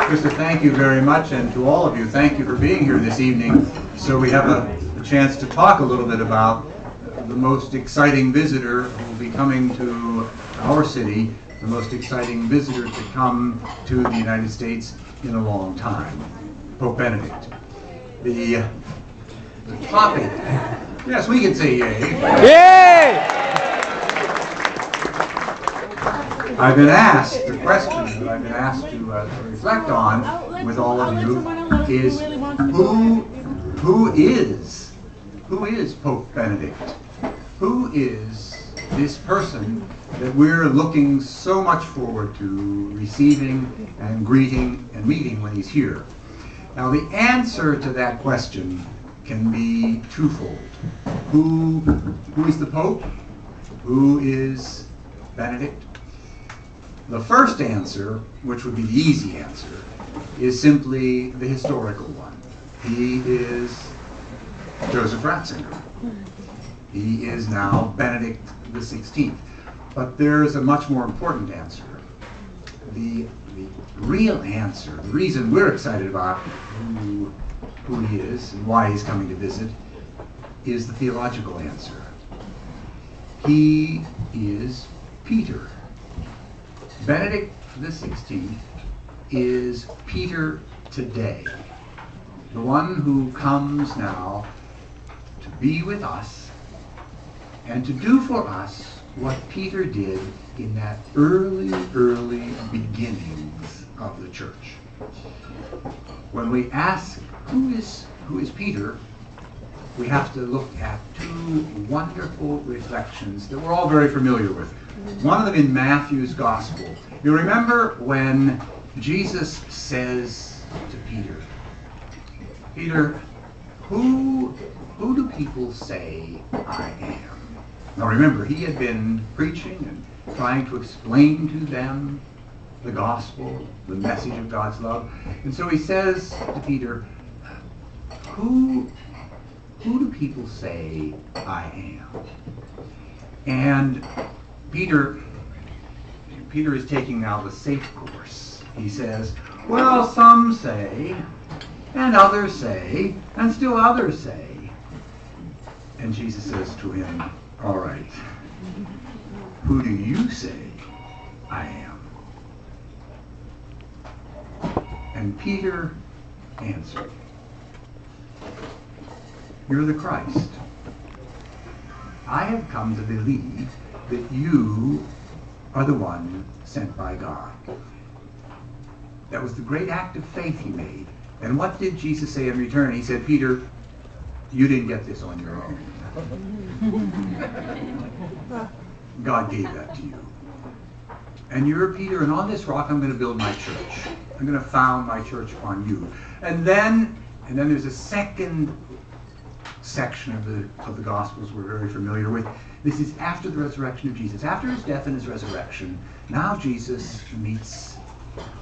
Krista, thank you very much, and to all of you, thank you for being here this evening. So we have a chance to talk a little bit about the most exciting visitor who will be coming to our city, the most exciting visitor to come to the United States in a long time, Pope Benedict. The topic, yes, we can say yay. Yay! I've been asked, the question that I've been asked to reflect on with all of you is who is Pope Benedict? Who is this person that we're looking so much forward to receiving and greeting and meeting when he's here? Now the answer to that question can be twofold. Who is the Pope? Who is Benedict? The first answer, which would be the easy answer, is simply the historical one. He is Joseph Ratzinger. He is now Benedict XVI. But there's a much more important answer. The real answer, the reason we're excited about who he is and why he's coming to visit, is the theological answer. He is Peter. Benedict XVI is Peter today, the one who comes now to be with us and to do for us what Peter did in that early beginnings of the church. When we ask who is Peter, we have to look at two wonderful reflections that we're all very familiar with. One of them in Matthew's Gospel. You remember when Jesus says to Peter, Peter, who do people say I am? Now remember, he had been preaching and trying to explain to them the gospel, the message of God's love. And so he says to Peter, who do people say I am? And Peter is taking now the safe course. He says, well, some say, and others say, and still others say. And Jesus says to him, all right, who do you say I am? And Peter answered, you're the Christ. I have come to believe that you are the one sent by God. That was the great act of faith he made. And what did Jesus say in return? He said, Peter, you didn't get this on your own. God gave that to you. And you're Peter, and on this rock I'm going to build my church. I'm going to found my church upon you. And then there's a second section of the Gospels we're very familiar with. This is after the resurrection of Jesus. After his death and his resurrection, now Jesus meets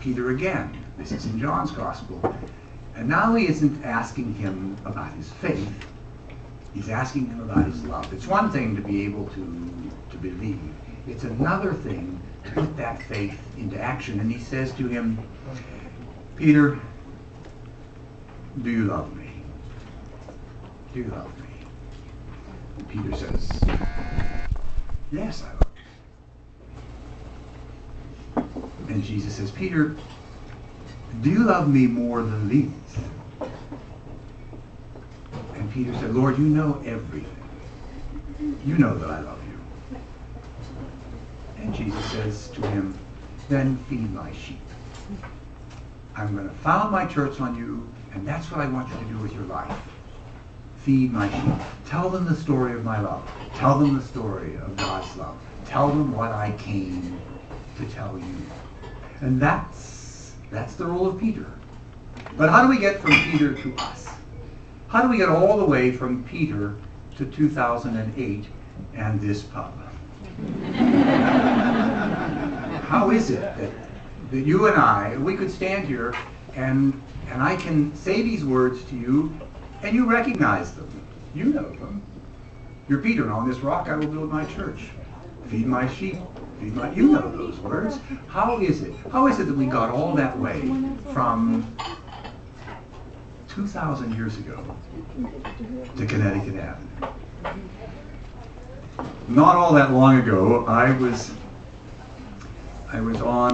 Peter again. This is in John's Gospel. And now he isn't asking him about his faith. He's asking him about his love. It's one thing to be able to believe. It's another thing to put that faith into action. And he says to him, Peter, do you love me? Do you love me? And Peter says, yes, I love you. And Jesus says, Peter, do you love me more than these? And Peter said, Lord, you know everything. You know that I love you. And Jesus says to him, then feed my sheep. I'm going to found my church on you, and that's what I want you to do with your life. Feed my sheep. Tell them the story of my love. Tell them the story of God's love. Tell them what I came to tell you. And that's the role of Peter. But how do we get from Peter to us? How do we get all the way from Peter to 2008 and this pub? How is it that you and I, we could stand here and I can say these words to you and you recognize them. You know them. You're Peter, and on this rock I will build my church. Feed my sheep. You know those words. How is it that we got all that way from 2,000 years ago to Connecticut Avenue? Not all that long ago, I was on